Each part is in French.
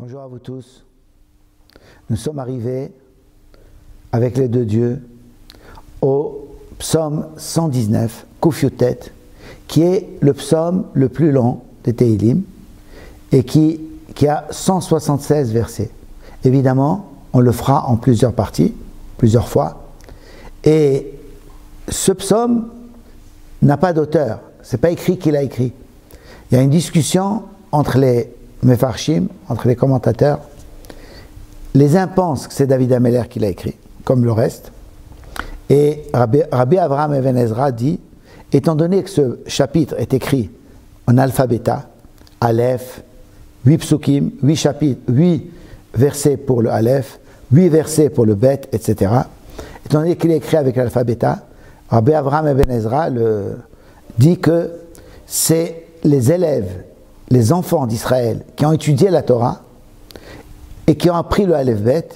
Bonjour à vous tous. Nous sommes arrivés avec l'aide de Dieu au psaume 119, Kuf Yutet, qui est le psaume le plus long des Tehillim et qui a 176 versets. Évidemment, on le fera en plusieurs parties, plusieurs fois. Et ce psaume n'a pas d'auteur. Ce n'est pas écrit qu'il a écrit. Il y a une discussion entre les Mefarshim, entre les commentateurs. Les uns pensent que c'est David Ameller qui l'a écrit, comme le reste. Et Rabbi Avraham Even Ezra dit, étant donné que ce chapitre est écrit en alphabet, Aleph, 8 psukim, 8 chapitres, 8 versets pour le Aleph, 8 versets pour le Bet, etc. Étant donné qu'il est écrit avec l'alphabet, Rabbi Avraham Even Ezra dit que c'est les élèves, les enfants d'Israël qui ont étudié la Torah et qui ont appris le Aleph Bet,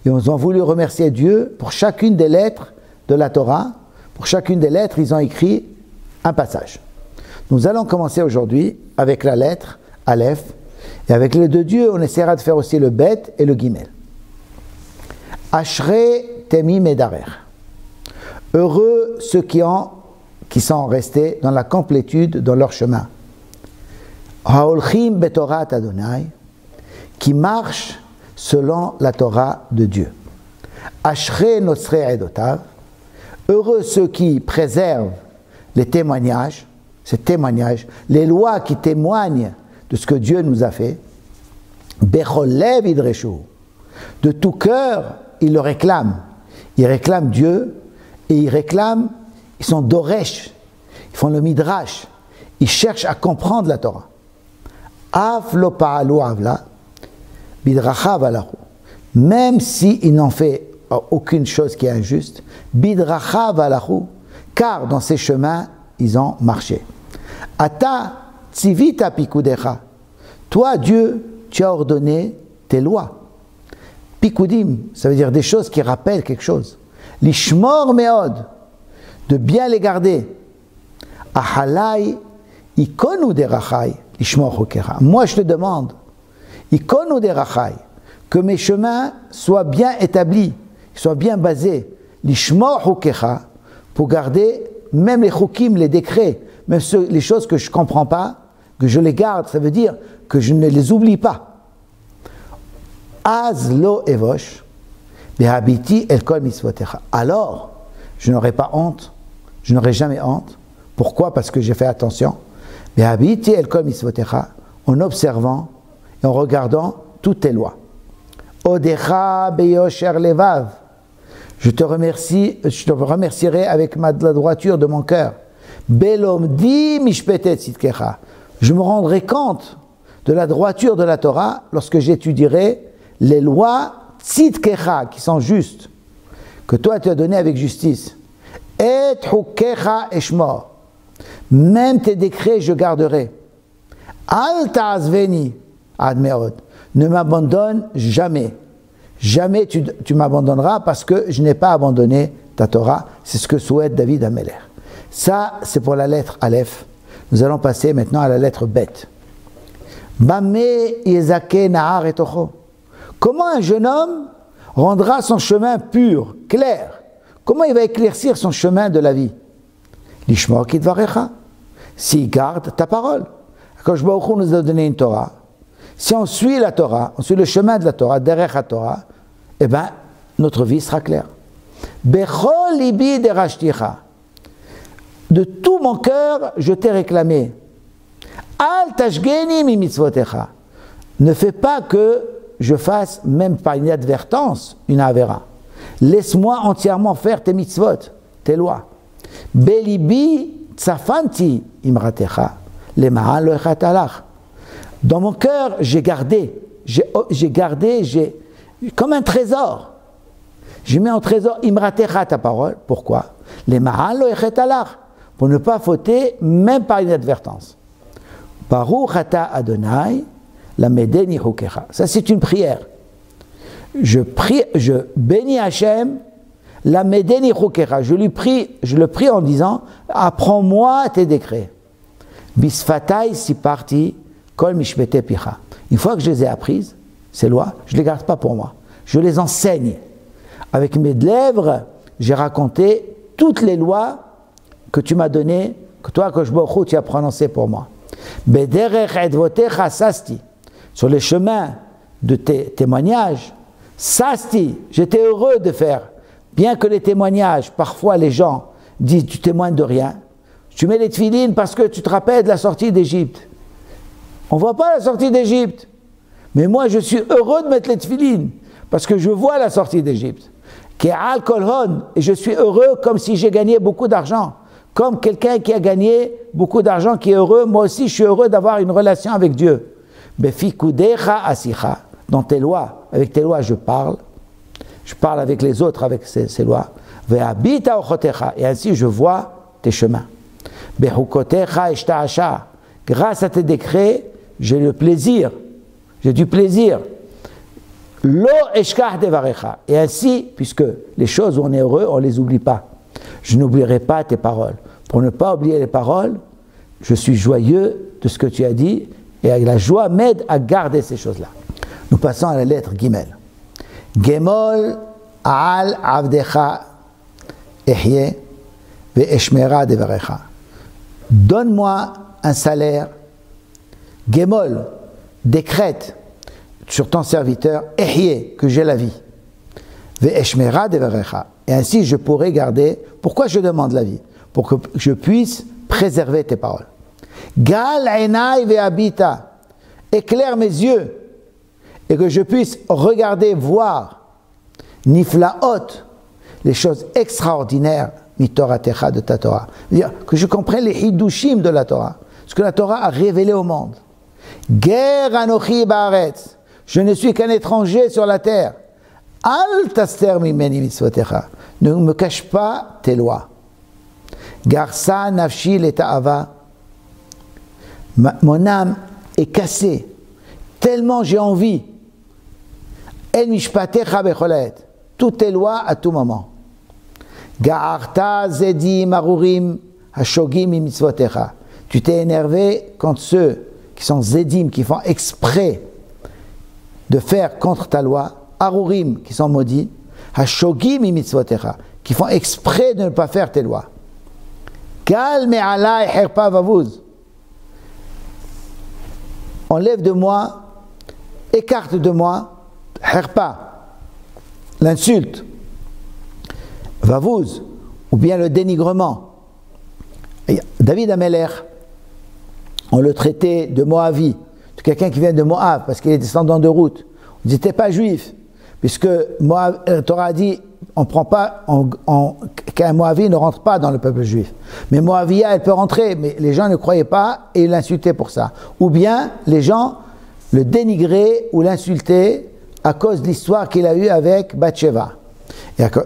et ils ont voulu remercier Dieu pour chacune des lettres de la Torah. Pour chacune des lettres, ils ont écrit un passage. Nous allons commencer aujourd'hui avec la lettre Aleph, et avec l'aide de Dieu, on essaiera de faire aussi le Bet et le Gimel. Ashrei Temi Medarer. Heureux ceux qui sont restés dans la complétude dans leur chemin. Haolchim betorat Adonai, qui marchent selon la Torah de Dieu. Ashrei nosrei edotav, heureux ceux qui préservent les témoignages, ces témoignages, les lois qui témoignent de ce que Dieu nous a fait. Bechol lev idreshu, de tout cœur, ils le réclament. Ils réclament Dieu et ils sont doresh, ils font le midrash, ils cherchent à comprendre la Torah. Af lo pa'alu avla, bidrachav alahu. Même s'ils n'ont fait aucune chose qui est injuste, bidrachav alahu, car dans ces chemins, ils ont marché. Ata tzivita pikudecha. Toi, Dieu, tu as ordonné tes lois. Pikudim, ça veut dire des choses qui rappellent quelque chose. Lishmor meod, de bien les garder. Ahalai ikonu derachai. Moi, je te demande, ikonu derachai, que mes chemins soient bien établis, soient bien basés, lishmor hukecha, pour garder même les chukim, les décrets, même les choses que je ne comprends pas, que je les garde, ça veut dire que je ne les oublie pas. Az lo evosh, behabiti el kol mitzvotecha. Alors, je n'aurai pas honte, je n'aurai jamais honte. Pourquoi? Parce que j'ai fait attention. En observant et en regardant toutes tes lois. Odecha beyosher levav. Je te remercierai avec la droiture de mon cœur. Belomdi mishpetet tzidkecha. Je me rendrai compte de la droiture de la Torah lorsque j'étudierai les lois tzidkecha qui sont justes, que toi tu as donné avec justice. Et hukecha eshmor. Même tes décrets, je garderai. Al ta'azveni ad meod. Ne m'abandonne jamais. Jamais tu m'abandonneras parce que je n'ai pas abandonné ta Torah. C'est ce que souhaite David Ameller. Ça, c'est pour la lettre Aleph. Nous allons passer maintenant à la lettre Bet. Bame yezake nahar etocho. Comment un jeune homme rendra son chemin pur, clair? Comment il va éclaircir son chemin de la vie? Lishmor kidvarecha. S'il garde ta parole. Quand je nous a donné une Torah, si on suit la Torah, on suit le chemin de la Torah, derrière la Torah, eh bien, notre vie sera claire. Bechol libi derashticha. De tout mon cœur, je t'ai réclamé. Al tashgeni mi mitzvotecha. Ne fais pas que je fasse, même par une advertence, une avera. Laisse-moi entièrement faire tes mitzvot, tes lois. Belibi tsafanti imratecha, lema'an lo echatalach. Dans mon cœur, j'ai gardé, comme un trésor. J'ai mis en trésor imratecha ta parole. Pourquoi? Lema'an lo echatalach, pour ne pas fauter, même par une advertance. Baruch ata Adonai, la medeni hukecha. Ça, c'est une prière. Je bénis Hachem, la medeni hukecha. Je le prie en disant, apprends-moi tes décrets. Bisfatai si parti kol mishmete picha. Une fois que je les ai apprises, ces lois, je ne les garde pas pour moi. Je les enseigne. Avec mes lèvres, j'ai raconté toutes les lois que tu m'as données, que toi, Akadosh Baruch Hu, tu as prononcées pour moi. Bederech edvotecha sasti. Sur les chemins de tes témoignages, sasti, j'étais heureux de faire. Bien que les témoignages, parfois les gens disent tu témoignes de rien. Tu mets les tefilines parce que tu te rappelles de la sortie d'Égypte. On ne voit pas la sortie d'Égypte. Mais moi, je suis heureux de mettre les tefilines parce que je vois la sortie d'Égypte. Ke'al kolhon, et je suis heureux comme si j'ai gagné beaucoup d'argent. Comme quelqu'un qui a gagné beaucoup d'argent, qui est heureux, moi aussi je suis heureux d'avoir une relation avec Dieu. Befikudecha asicha, dans tes lois, avec tes lois je parle avec les autres avec ces lois. Ve'abita ochotecha, et ainsi je vois tes chemins. Behukotecha eshta'asha, grâce à tes décrets, j'ai le plaisir, j'ai du plaisir. Lo eshkach devarecha, et ainsi, puisque les choses où on est heureux, on ne les oublie pas. Je n'oublierai pas tes paroles. Pour ne pas oublier les paroles, je suis joyeux de ce que tu as dit, et la joie m'aide à garder ces choses-là. Nous passons à la lettre Gimel. Gemol al avdecha ehye ve'eshmera devarecha. Donne-moi un salaire. Gemol, décrète sur ton serviteur, ehye, que j'ai la vie. Ve'eshmera devarecha. Et ainsi je pourrai garder. Pourquoi je demande la vie? Pour que je puisse préserver tes paroles. Gal enai ve'abita, éclaire mes yeux et que je puisse regarder, voir niflaot, les choses extraordinaires mitoratecha, de ta Torah. C'est-à-dire que je comprenne les hidushim de la Torah, ce que la Torah a révélé au monde. Ger anochi baaretz, je ne suis qu'un étranger sur la terre. Al taster mimeni mitzvotecha, ne me cache pas tes lois. Garsa nafshi leta'ava, mon âme est cassée, tellement j'ai envie. El mishpatecha becholet, toutes tes lois à tout moment. Ga'arta zedim arurim hashogim mitzvotecha, tu t'es énervé contre ceux qui sont zedim, qui font exprès de faire contre ta loi. Arurim, qui sont maudits, hashogim mitzvotecha, qui font exprès de ne pas faire tes lois. Kal me'alai herpa vavuz, enlève de moi, écarte de moi, herpa, l'insulte, vavuz, ou bien le dénigrement. Et David Ameler, on le traitait de Moavi, de quelqu'un qui vient de Moab, parce qu'il est descendant de Ruth. On dit, t'es pas juif. Puisque la Torah a dit, on prend pas, qu'un Moavi ne rentre pas dans le peuple juif. Mais Moavia, elle peut rentrer, mais les gens ne croyaient pas et l'insultaient pour ça. Ou bien les gens le dénigraient ou l'insultaient à cause de l'histoire qu'il a eue avec Bathsheba.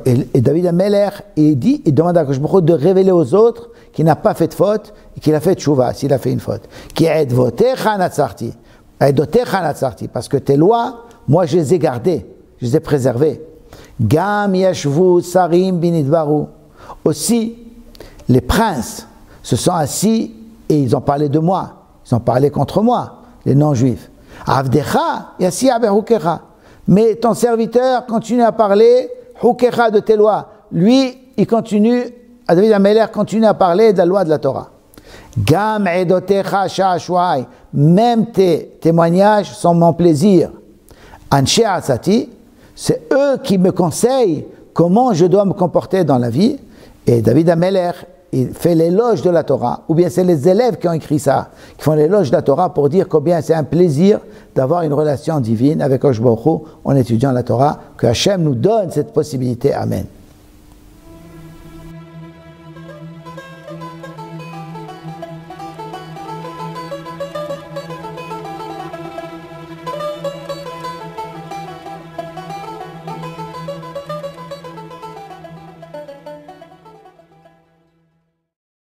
Et David Ameler, il demande à Akadosh Baruch Hu de révéler aux autres qu'il n'a pas fait de faute et qu'il a fait tchouva, s'il a fait une faute. Qui est edvotecha natsarti, parce que tes lois, moi je les ai gardées. Je les ai préservés. Gam yashvu sarim binidbaru. Aussi, les princes se sont assis et ils ont parlé de moi. Ils ont parlé contre moi, les non-juifs. Avdecha yasi abehukecha. Mais ton serviteur continue à parler hukecha de tes lois. Lui, il continue, David Ameler continue à parler de la loi de la Torah. Gam edotecha sha'ashwai. Même tes témoignages sont mon plaisir. Anshe asati, c'est eux qui me conseillent comment je dois me comporter dans la vie. Et David Ameler, il fait l'éloge de la Torah, ou bien c'est les élèves qui ont écrit ça, qui font l'éloge de la Torah pour dire combien c'est un plaisir d'avoir une relation divine avec Akadosh Baruch Hu en étudiant la Torah, que Hachem nous donne cette possibilité. Amen.